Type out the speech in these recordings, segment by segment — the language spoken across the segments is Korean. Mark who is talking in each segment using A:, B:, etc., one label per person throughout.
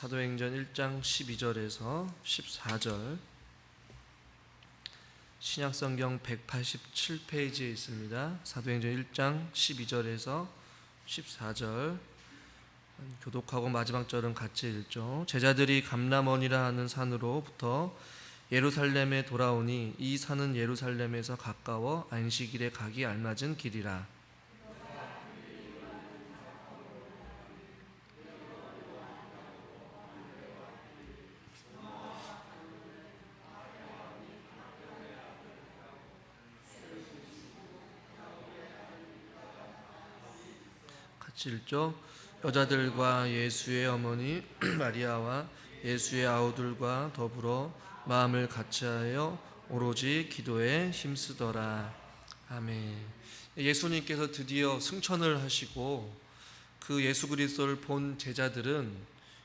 A: 사도행전 1장 12절에서 14절, 신약성경 187페이지에 있습니다. 사도행전 1장 12절에서 14절, 교독하고 마지막 절은 같이 읽죠. 제자들이 감람원이라 하는 산으로부터 예루살렘에 돌아오니 이 산은 예루살렘에서 가까워 안식일에 가기 알맞은 길이라. 같이 읽죠. 여자들과 예수의 어머니 마리아와 예수의 아우들과 더불어 마음을 같이하여 오로지 기도에 힘쓰더라. 아멘. 예수님께서 드디어 승천을 하시고 그 예수 그리스도를 본 제자들은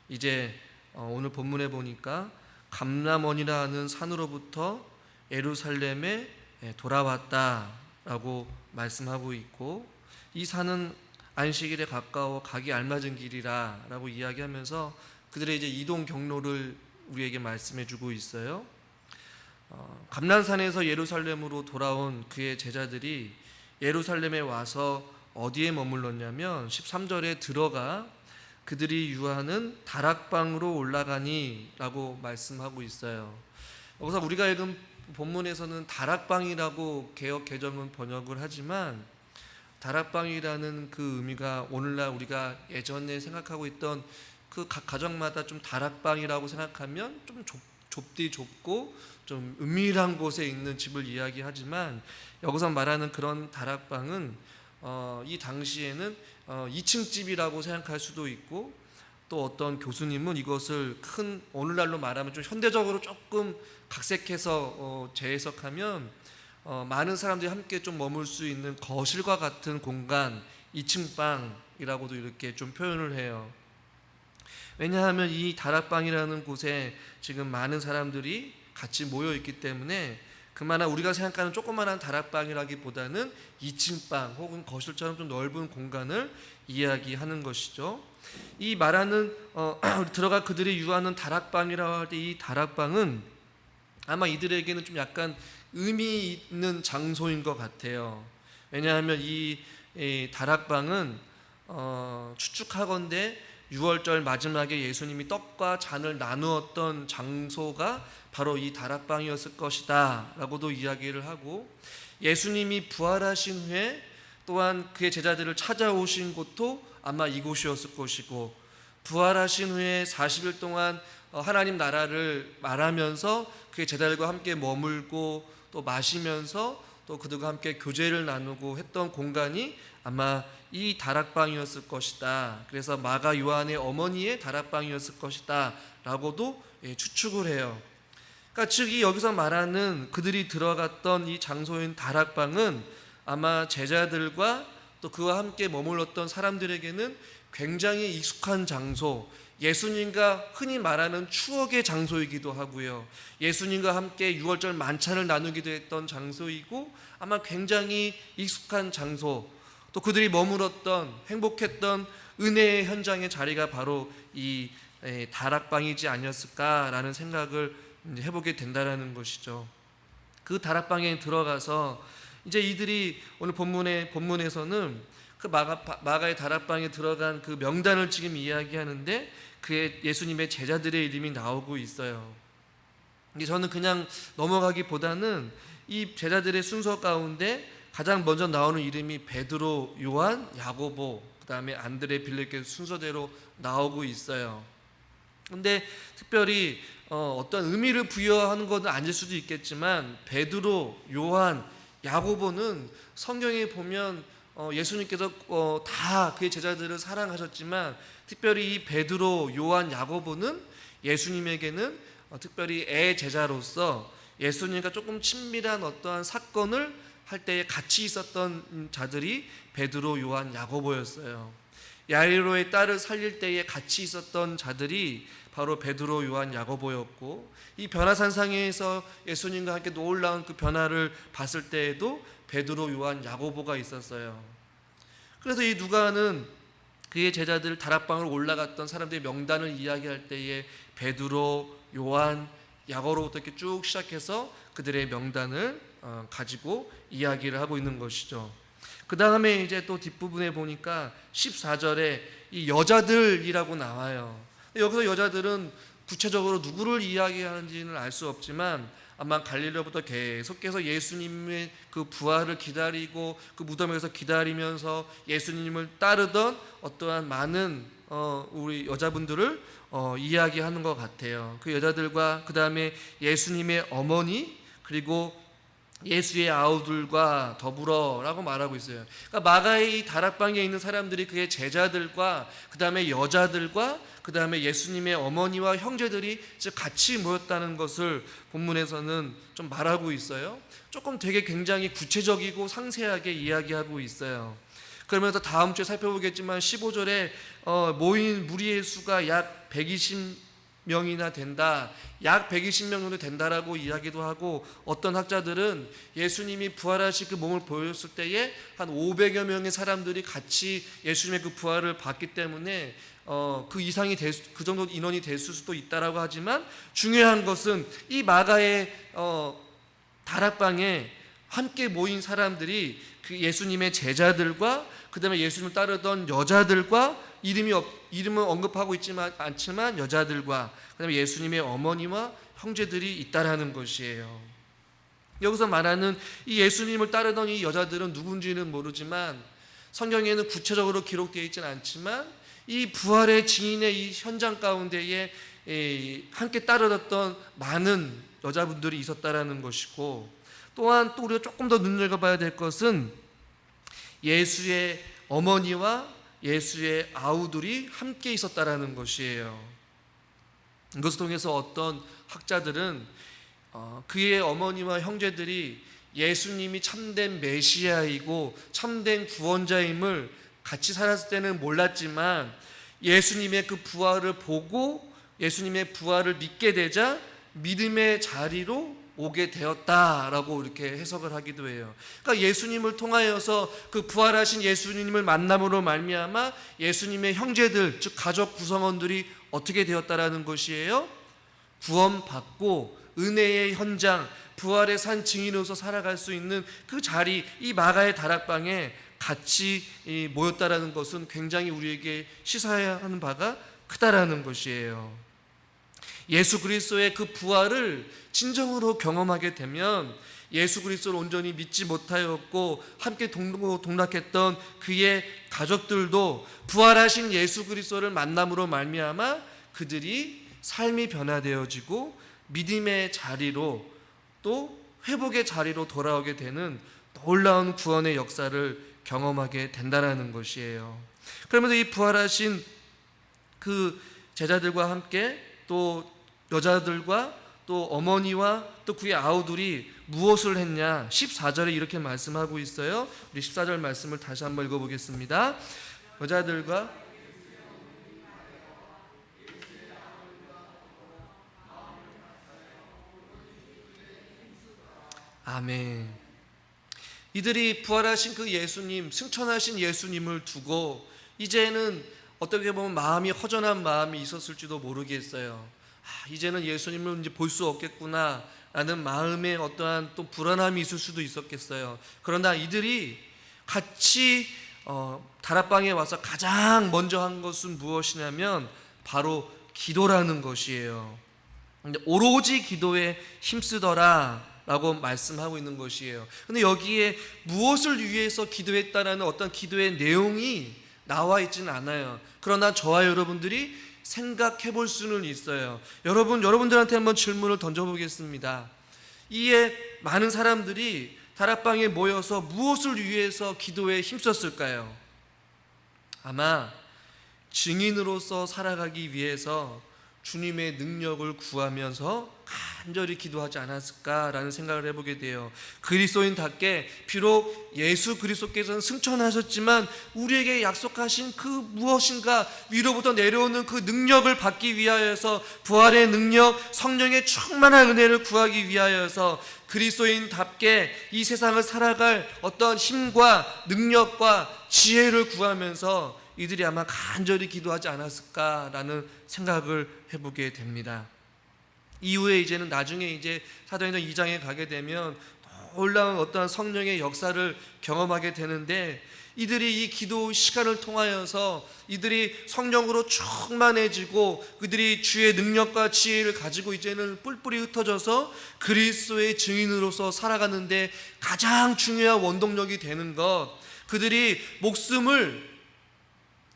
A: 이제 오늘 본문에 보니까 감람원이라 하는 산으로부터 예루살렘에 돌아왔다라고 말씀하고 있고, 이 산은 안식일에 가까워 가기 알맞은 길이라 라고 이야기하면서 그들의 이제 이동 경로를 우리에게 말씀해 주고 있어요. 감람산에서 예루살렘으로 돌아온 그의 제자들이 예루살렘에 와서 어디에 머물렀냐면 13절에 들어가 그들이 유하는 다락방으로 올라가니 라고 말씀하고 있어요. 여기서 우리가 읽은 본문에서는 다락방이라고 개역 개정은 번역을 하지만 다락방이라는 그 의미가 오늘날 우리가 예전에 생각하고 있던 그 각 가정마다 좀 다락방이라고 생각하면 좀 좁디 좁고 좀 은밀한 곳에 있는 집을 이야기하지만, 여기서 말하는 그런 다락방은 이 당시에는 2층 집이라고 생각할 수도 있고, 또 어떤 교수님은 이것을 큰 오늘날로 말하면 좀 현대적으로 조금 각색해서 재해석하면 많은 사람들이 함께 좀 머물 수 있는 거실과 같은 공간, 2층 방이라고도 이렇게 좀 표현을 해요. 왜냐하면 이 다락방이라는 곳에 지금 많은 사람들이 같이 모여 있기 때문에 그만한 우리가 생각하는 조그만한 다락방이라기보다는 2층 방 혹은 거실처럼 좀 넓은 공간을 이야기하는 것이죠. 이 말하는 들어가 그들이 유하는 다락방이라고 할 때 이 다락방은 아마 이들에게는 좀 약간 의미 있는 장소인 것 같아요. 왜냐하면 이 다락방은 추측하건대 6월절 마지막에 예수님이 떡과 잔을 나누었던 장소가 바로 이 다락방이었을 것이다 라고도 이야기를 하고, 예수님이 부활하신 후에 또한 그의 제자들을 찾아오신 곳도 아마 이곳이었을 것이고, 부활하신 후에 40일 동안 하나님 나라를 말하면서 그의 제자들과 함께 머물고 또 마시면서 또 그들과 함께 교제를 나누고 했던 공간이 아마 이 다락방이었을 것이다. 그래서 마가 요한의 어머니의 다락방이었을 것이다 라고도 추측을 해요. 그러니까 즉 여기서 말하는 그들이 들어갔던 이 장소인 다락방은 아마 제자들과 또 그와 함께 머물렀던 사람들에게는 굉장히 익숙한 장소, 예수님과 흔히 말하는 추억의 장소이기도 하고요, 예수님과 함께 6월절 만찬을 나누기도 했던 장소이고, 아마 굉장히 익숙한 장소, 또 그들이 머물렀던 행복했던 은혜의 현장의 자리가 바로 이 다락방이지 아니었을까라는 생각을 해보게 된다는 것이죠. 그 다락방에 들어가서 이제 이들이 오늘 본문에서는 그 마가의 다락방에 들어간 그 명단을 지금 이야기하는데 그의 예수님의 제자들의 이름이 나오고 있어요. 저는 그냥 넘어가기보다는 이 제자들의 순서 가운데 가장 먼저 나오는 이름이 베드로, 요한, 야고보, 그 다음에 안드레, 빌립 이렇게 순서대로 나오고 있어요. 근데 특별히 어떤 의미를 부여하는 것은 아닐 수도 있겠지만 베드로, 요한, 야고보는 성경에 보면 예수님께서 다 그의 제자들을 사랑하셨지만 특별히 이 베드로, 요한, 야고보는 예수님에게는 특별히 애 제자로서 예수님과 조금 친밀한 어떠한 사건을 할 때에 같이 있었던 자들이 베드로, 요한, 야고보였어요. 야이로의 딸을 살릴 때에 같이 있었던 자들이 바로 베드로, 요한, 야고보였고, 이 변화산상에서 예수님과 함께 놀라운 그 변화를 봤을 때에도 베드로, 요한, 야고보가 있었어요. 그래서 이 누가는 그의 제자들 다락방으로 올라갔던 사람들의 명단을 이야기할 때에 베드로, 요한, 야고로부터 이렇게 쭉 시작해서 그들의 명단을 가지고 이야기를 하고 있는 것이죠. 그 다음에 이제 또 뒷부분에 보니까 14절에 이 여자들이라고 나와요. 여기서 여자들은 구체적으로 누구를 이야기하는지는 알 수 없지만 아마 갈릴리로부터 계속해서 예수님의 그 부활을 기다리고 그 무덤에서 기다리면서 예수님을 따르던 어떠한 많은 우리 여자분들을 이야기하는 것 같아요. 그 여자들과 그 다음에 예수님의 어머니 그리고 예수의 아우들과 더불어라고 말하고 있어요. 그러니까 마가의 이 다락방에 있는 사람들이 그의 제자들과 그 다음에 여자들과 그 다음에 예수님의 어머니와 형제들이 같이 모였다는 것을 본문에서는 좀 말하고 있어요. 조금 되게 굉장히 구체적이고 상세하게 이야기하고 있어요. 그러면서 다음 주에 살펴보겠지만 15절에 모인 무리의 수가 약 120명이나 된다. 약 120명 정도 된다라고 이야기도 하고 어떤 학자들은 예수님이 부활하신 그 몸을 보였을 때에 한 500여 명의 사람들이 같이 예수님의 그 부활을 봤기 때문에 그 이상이 그 정도 인원이 됐을 수도 있다라고 하지만 중요한 것은 이 마가의 다락방에 함께 모인 사람들이 그 예수님의 제자들과 그 다음에 예수님을 따르던 여자들과 이름은 언급하고 있지만 않지만 여자들과 그 다음에 예수님의 어머니와 형제들이 있다라는 것이에요. 여기서 말하는 이 예수님을 따르던 이 여자들은 누군지는 모르지만 성경에는 구체적으로 기록되어 있지는 않지만 이 부활의 증인의 이 현장 가운데에 함께 따르던 많은 여자분들이 있었다라는 것이고 또한 또 우리가 조금 더 눈여겨봐야 될 것은 예수의 어머니와 예수의 아우들이 함께 있었다라는 것이에요. 이것을 통해서 어떤 학자들은 그의 어머니와 형제들이 예수님이 참된 메시아이고 참된 구원자임을 같이 살았을 때는 몰랐지만 예수님의 그 부활을 보고 예수님의 부활을 믿게 되자 믿음의 자리로 오게 되었다라고 이렇게 해석을 하기도 해요. 그러니까 예수님을 통하여서 그 부활하신 예수님을 만남으로 말미암아 예수님의 형제들 즉 가족 구성원들이 어떻게 되었다라는 것이에요? 구원받고 은혜의 현장 부활의 산 증인으로서 살아갈 수 있는 그 자리 이 마가의 다락방에 같이 모였다라는 것은 굉장히 우리에게 시사해야 하는 바가 크다라는 것이에요. 예수 그리스도의 그 부활을 진정으로 경험하게 되면 예수 그리스도를 온전히 믿지 못하였고 함께 동락했던 그의 가족들도 부활하신 예수 그리스도를 만남으로 말미암아 그들이 삶이 변화되어지고 믿음의 자리로 또 회복의 자리로 돌아오게 되는 놀라운 구원의 역사를 경험하게 된다라는 것이에요. 그러면서 이 부활하신 그 제자들과 함께 또 여자들과 또 어머니와 또 그의 아우들이 무엇을 했냐 14절에 이렇게 말씀하고 있어요. 우리 14절 말씀을 다시 한번 읽어보겠습니다. 여자들과 아멘. 이들이 부활하신 그 예수님, 승천하신 예수님을 두고 이제는 어떻게 보면 마음이 허전한 마음이 있었을지도 모르겠어요. 이제는 예수님을 이제 볼 수 없겠구나 라는 마음에 어떠한 또 불안함이 있을 수도 있었겠어요. 그러나 이들이 같이 다락방에 와서 가장 먼저 한 것은 무엇이냐면 바로 기도라는 것이에요. 오로지 기도에 힘쓰더라 라고 말씀하고 있는 것이에요. 근데 여기에 무엇을 위해서 기도했다라는 어떤 기도의 내용이 나와 있지는 않아요. 그러나 저와 여러분들이 생각해 볼 수는 있어요. 여러분들한테 한번 질문을 던져보겠습니다. 이에 많은 사람들이 다락방에 모여서 무엇을 위해서 기도에 힘썼을까요? 아마 증인으로서 살아가기 위해서 주님의 능력을 구하면서 간절히 기도하지 않았을까라는 생각을 해보게 돼요. 그리스도인답게 비록 예수 그리스도께서는 승천하셨지만 우리에게 약속하신 그 무엇인가 위로부터 내려오는 그 능력을 받기 위하여서 부활의 능력, 성령의 충만한 은혜를 구하기 위하여서 그리스도인답게 이 세상을 살아갈 어떤 힘과 능력과 지혜를 구하면서 이들이 아마 간절히 기도하지 않았을까라는 생각을 해보게 됩니다. 이후에 이제는 나중에 이제 사도행전 2장에 가게 되면 놀라운 어떠한 성령의 역사를 경험하게 되는데, 이들이 이 기도 시간을 통하여서 이들이 성령으로 충만해지고 그들이 주의 능력과 지혜를 가지고 이제는 뿔뿔이 흩어져서 그리스도의 증인으로서 살아가는데 가장 중요한 원동력이 되는 것, 그들이 목숨을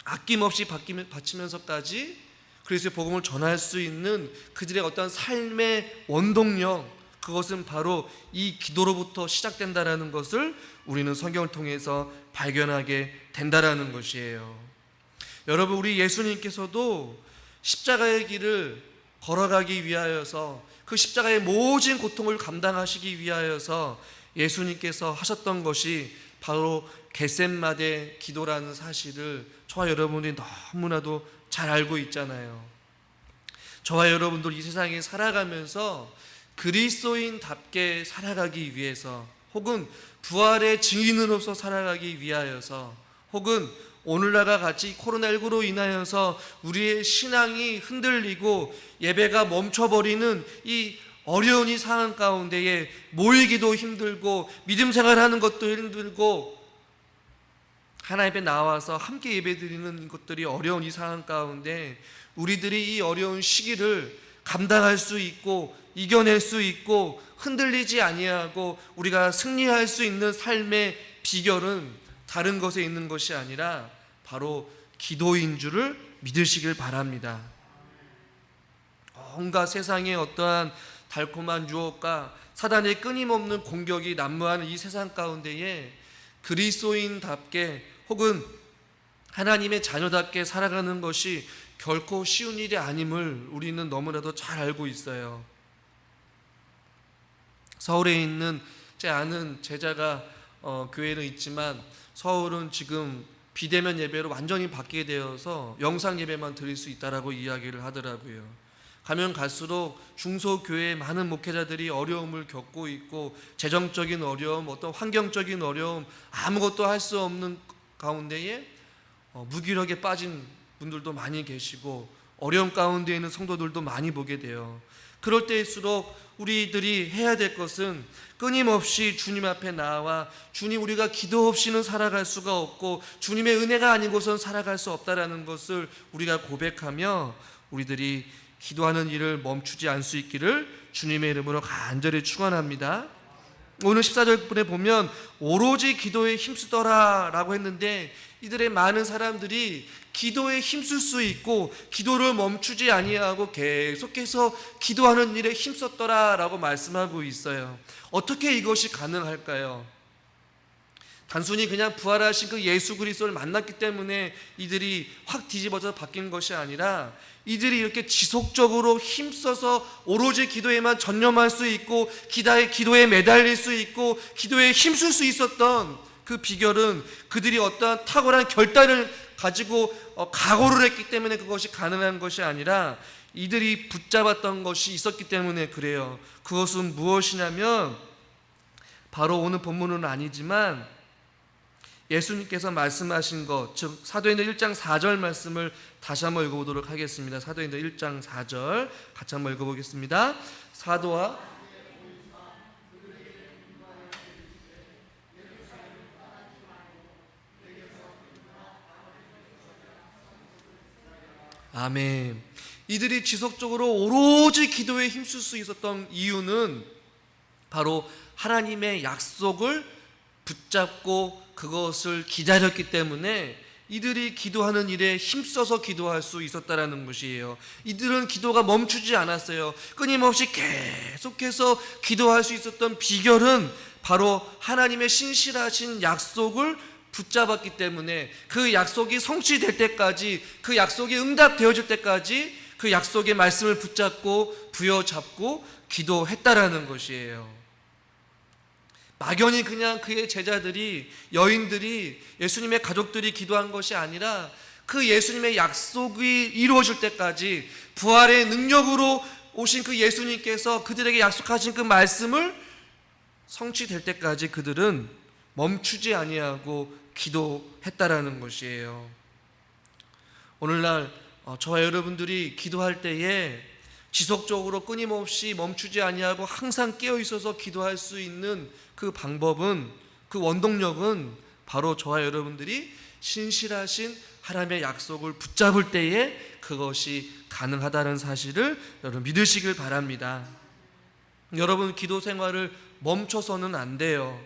A: 아낌없이 바치면서까지 그리스도의 복음을 전할 수 있는 그들의 어떤 삶의 원동력, 그것은 바로 이 기도로부터 시작된다라는 것을 우리는 성경을 통해서 발견하게 된다라는 것이에요. 여러분, 우리 예수님께서도 십자가의 길을 걸어가기 위하여서, 그 십자가의 모진 고통을 감당하시기 위하여서 예수님께서 하셨던 것이 바로 겟셋마네 기도라는 사실을 저와 여러분들이 너무나도 잘 알고 있잖아요. 저와 여러분들 이 세상에 살아가면서 그리스도인답게 살아가기 위해서, 혹은 부활의 증인으로서 살아가기 위하여서, 혹은 오늘날과 같이 코로나19로 인하여서 우리의 신앙이 흔들리고 예배가 멈춰버리는 이 어려운 이 상황 가운데에 모이기도 힘들고 믿음 생활하는 것도 힘들고 하나님 앞에 나와서 함께 예배드리는 것들이 어려운 이 상황 가운데 우리들이 이 어려운 시기를 감당할 수 있고 이겨낼 수 있고 흔들리지 아니하고 우리가 승리할 수 있는 삶의 비결은 다른 것에 있는 것이 아니라 바로 기도인 줄을 믿으시길 바랍니다. 온갖 세상의 어떠한 달콤한 유혹과 사단의 끊임없는 공격이 난무하는 이 세상 가운데에 그리스도인답게 혹은 하나님의 자녀답게 살아가는 것이 결코 쉬운 일이 아님을 우리는 너무나도 잘 알고 있어요. 서울에 있는 제 아는 제자가 교회는 있지만 서울은 지금 비대면 예배로 완전히 바뀌게 되어서 영상 예배만 드릴 수 있다라고 이야기를 하더라고요. 가면 갈수록 중소교회의 많은 목회자들이 어려움을 겪고 있고, 재정적인 어려움, 어떤 환경적인 어려움, 아무것도 할 수 없는 가운데에 무기력에 빠진 분들도 많이 계시고 어려움 가운데 있는 성도들도 많이 보게 돼요. 그럴 때일수록 우리들이 해야 될 것은 끊임없이 주님 앞에 나와 주님, 우리가 기도 없이는 살아갈 수가 없고 주님의 은혜가 아니고선 살아갈 수 없다라는 것을 우리가 고백하며 우리들이 기도하는 일을 멈추지 않을 수 있기를 주님의 이름으로 간절히 축원합니다. 오늘 14절에 보면 오로지 기도에 힘쓰더라 라고 했는데, 이들의 많은 사람들이 기도에 힘쓸 수 있고 기도를 멈추지 아니하고 계속해서 기도하는 일에 힘썼더라 라고 말씀하고 있어요. 어떻게 이것이 가능할까요? 단순히 그냥 부활하신 그 예수 그리스도를 만났기 때문에 이들이 확 뒤집어져 바뀐 것이 아니라, 이들이 이렇게 지속적으로 힘써서 오로지 기도에만 전념할 수 있고 기도에 매달릴 수 있고 기도에 힘쓸 수 있었던 그 비결은 그들이 어떠한 탁월한 결단을 가지고 각오를 했기 때문에 그것이 가능한 것이 아니라 이들이 붙잡았던 것이 있었기 때문에 그래요. 그것은 무엇이냐면 바로 오늘 본문은 아니지만 예수님께서 말씀하신 것, 즉 사도행전 1장 4절 말씀을 다시 한번 읽어보도록 하겠습니다. 사도행전 1장 4절 같이 한번 읽어보겠습니다. 사도와 아멘. 이들이 지속적으로 오로지 기도에 힘쓸 수 있었던 이유는 바로 하나님의 약속을 붙잡고 그것을 기다렸기 때문에 이들이 기도하는 일에 힘써서 기도할 수 있었다라는 것이에요. 이들은 기도가 멈추지 않았어요. 끊임없이 계속해서 기도할 수 있었던 비결은 바로 하나님의 신실하신 약속을 붙잡았기 때문에, 그 약속이 성취될 때까지, 그 약속이 응답되어질 때까지 그 약속의 말씀을 붙잡고 부여잡고 기도했다라는 것이에요. 막연히 그냥 그의 제자들이, 여인들이, 예수님의 가족들이 기도한 것이 아니라 그 예수님의 약속이 이루어질 때까지, 부활의 능력으로 오신 그 예수님께서 그들에게 약속하신 그 말씀을 성취될 때까지 그들은 멈추지 아니하고 기도했다라는 것이에요. 오늘날 저와 여러분들이 기도할 때에 지속적으로 끊임없이 멈추지 아니하고 항상 깨어 있어서 기도할 수 있는 그 방법은, 그 원동력은 바로 저와 여러분들이 신실하신 하나님의 약속을 붙잡을 때에 그것이 가능하다는 사실을 여러분 믿으시길 바랍니다. 여러분, 기도 생활을 멈춰서는 안 돼요.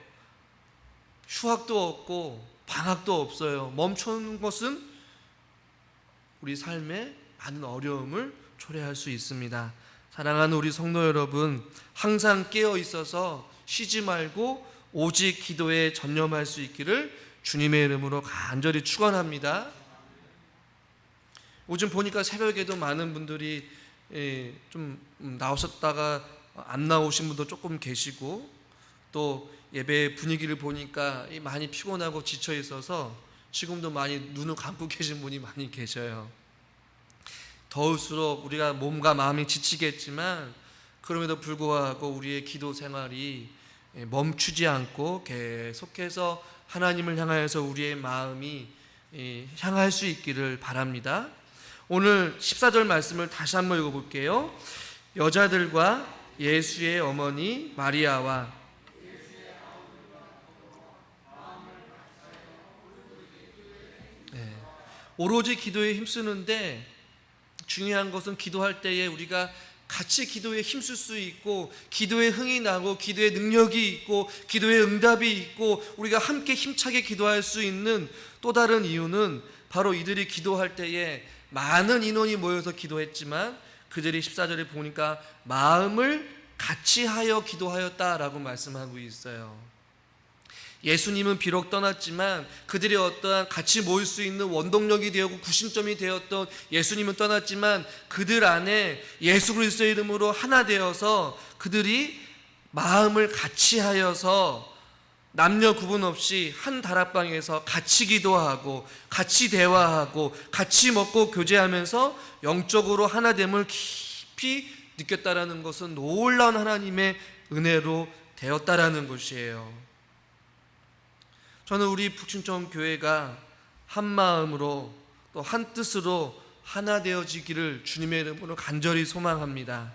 A: 휴학도 없고 방학도 없어요. 멈추는 것은 우리 삶에 많은 어려움을 초래할 수 있습니다. 사랑하는 우리 성도 여러분, 항상 깨어 있어서 쉬지 말고 오직 기도에 전념할 수 있기를 주님의 이름으로 간절히 축원합니다. 요즘 보니까 새벽에도 많은 분들이 좀 나오셨다가 안 나오신 분도 조금 계시고, 또 예배 분위기를 보니까 많이 피곤하고 지쳐 있어서 지금도 많이 눈을 감고 계신 분이 많이 계셔요. 더울수록 우리가 몸과 마음이 지치겠지만 그럼에도 불구하고 우리의 기도 생활이 멈추지 않고 계속해서 하나님을 향하여서 우리의 마음이 향할 수 있기를 바랍니다. 오늘 14절 말씀을 다시 한번 읽어볼게요. 여자들과 예수의 어머니 마리아와 오로지 기도에 힘쓰는데, 중요한 것은 기도할 때에 우리가 같이 기도에 힘쓸 수 있고, 기도에 흥이 나고, 기도에 능력이 있고, 기도에 응답이 있고, 우리가 함께 힘차게 기도할 수 있는 또 다른 이유는 바로 이들이 기도할 때에 많은 인원이 모여서 기도했지만 그들이 14절에 보니까 마음을 같이 하여 기도하였다라고 말씀하고 있어요. 예수님은 비록 떠났지만 그들이 어떠한 같이 모일 수 있는 원동력이 되었고 구심점이 되었던 예수님은 떠났지만 그들 안에 예수 그리스도의 이름으로 하나 되어서 그들이 마음을 같이 하여서 남녀 구분 없이 한 다락방에서 같이 기도하고 같이 대화하고 같이 먹고 교제하면서 영적으로 하나됨을 깊이 느꼈다라는 것은 놀라운 하나님의 은혜로 되었다라는 것이에요. 저는 우리 북춘천 교회가 한 마음으로 또 한 뜻으로 하나 되어지기를 주님의 이름으로 간절히 소망합니다.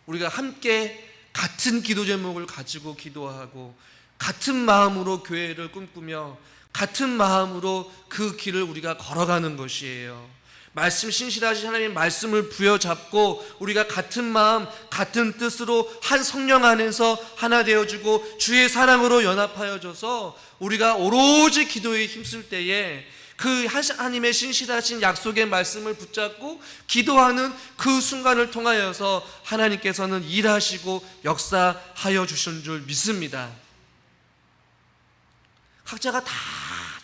A: 우리가 함께 같은 기도 제목을 가지고 기도하고 같은 마음으로 교회를 꿈꾸며 같은 마음으로 그 길을 우리가 걸어가는 것이에요. 말씀, 신실하신 하나님의 말씀을 부여잡고 우리가 같은 마음 같은 뜻으로 한 성령 안에서 하나 되어주고 주의 사랑으로 연합하여져서 우리가 오로지 기도에 힘쓸 때에 그 하나님의 신실하신 약속의 말씀을 붙잡고 기도하는 그 순간을 통하여서 하나님께서는 일하시고 역사하여 주신 줄 믿습니다. 각자가 다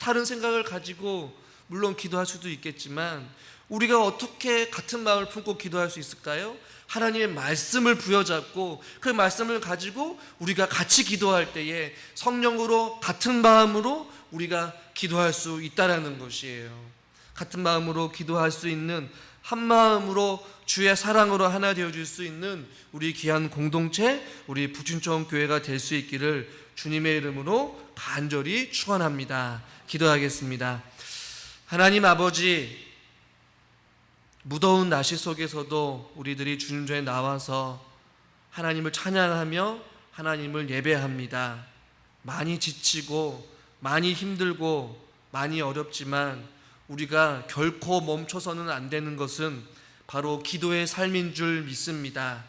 A: 다른 생각을 가지고 물론 기도할 수도 있겠지만 우리가 어떻게 같은 마음을 품고 기도할 수 있을까요? 하나님의 말씀을 부여잡고 그 말씀을 가지고 우리가 같이 기도할 때에 성령으로 같은 마음으로 우리가 기도할 수 있다는 것이에요. 같은 마음으로 기도할 수 있는, 한 마음으로 주의 사랑으로 하나 되어줄 수 있는 우리 귀한 공동체, 우리 북춘천 교회가 될 수 있기를 주님의 이름으로 간절히 축원합니다. 기도하겠습니다. 하나님 아버지, 무더운 날씨 속에서도 우리들이 주님 전에 나와서 하나님을 찬양하며 하나님을 예배합니다. 많이 지치고 많이 힘들고 많이 어렵지만 우리가 결코 멈춰서는 안 되는 것은 바로 기도의 삶인 줄 믿습니다.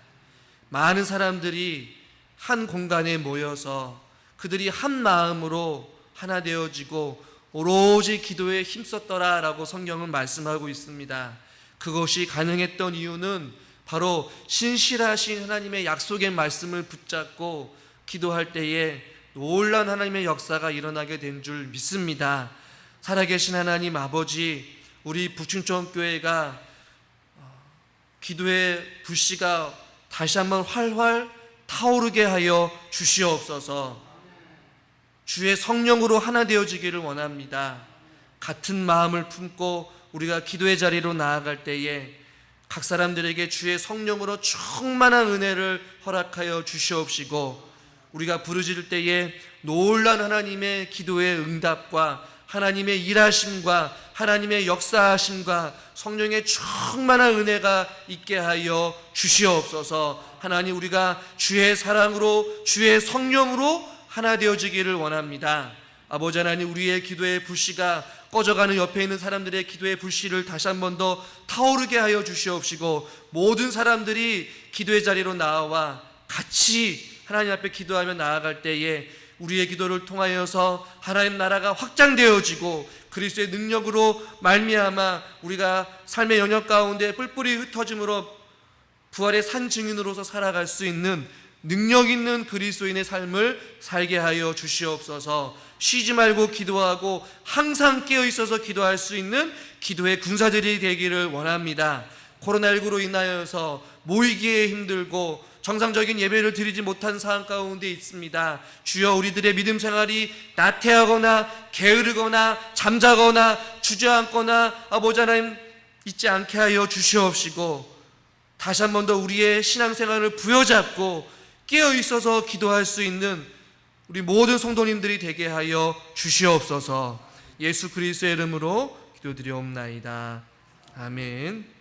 A: 많은 사람들이 한 공간에 모여서 그들이 한 마음으로 하나 되어지고 오로지 기도에 힘썼더라라고 성경은 말씀하고 있습니다. 그것이 가능했던 이유는 바로 신실하신 하나님의 약속의 말씀을 붙잡고 기도할 때에 놀라운 하나님의 역사가 일어나게 된 줄 믿습니다. 살아계신 하나님 아버지, 우리 북춘천 교회가 기도의 불씨가 다시 한번 활활 타오르게 하여 주시옵소서. 주의 성령으로 하나 되어지기를 원합니다. 같은 마음을 품고 우리가 기도의 자리로 나아갈 때에 각 사람들에게 주의 성령으로 충만한 은혜를 허락하여 주시옵시고 우리가 부르짖을 때에 놀라운 하나님의 기도의 응답과 하나님의 일하심과 하나님의 역사하심과 성령의 충만한 은혜가 있게 하여 주시옵소서. 하나님, 우리가 주의 사랑으로 주의 성령으로 하나 되어지기를 원합니다. 아버지 하나님, 우리의 기도의 불씨가 꺼져가는 옆에 있는 사람들의 기도의 불씨를 다시 한 번 더 타오르게 하여 주시옵시고, 모든 사람들이 기도의 자리로 나와 같이 하나님 앞에 기도하며 나아갈 때에 우리의 기도를 통하여서 하나님 나라가 확장되어지고 그리스도의 능력으로 말미암아 우리가 삶의 영역 가운데 뿔뿔이 흩어짐으로 부활의 산 증인으로서 살아갈 수 있는 능력 있는 그리스도인의 삶을 살게 하여 주시옵소서. 쉬지 말고 기도하고 항상 깨어 있어서 기도할 수 있는 기도의 군사들이 되기를 원합니다. 코로나19로 인하여서 모이기에 힘들고 정상적인 예배를 드리지 못한 상황 가운데 있습니다. 주여, 우리들의 믿음 생활이 나태하거나 게으르거나 잠자거나 주저앉거나 아버지 하나님 있지 않게 하여 주시옵시고, 다시 한 번 더 우리의 신앙생활을 부여잡고 깨어 있어서 기도할 수 있는 우리 모든 성도님들이 되게 하여 주시옵소서. 예수 그리스도의 이름으로 기도드리옵나이다. 아멘.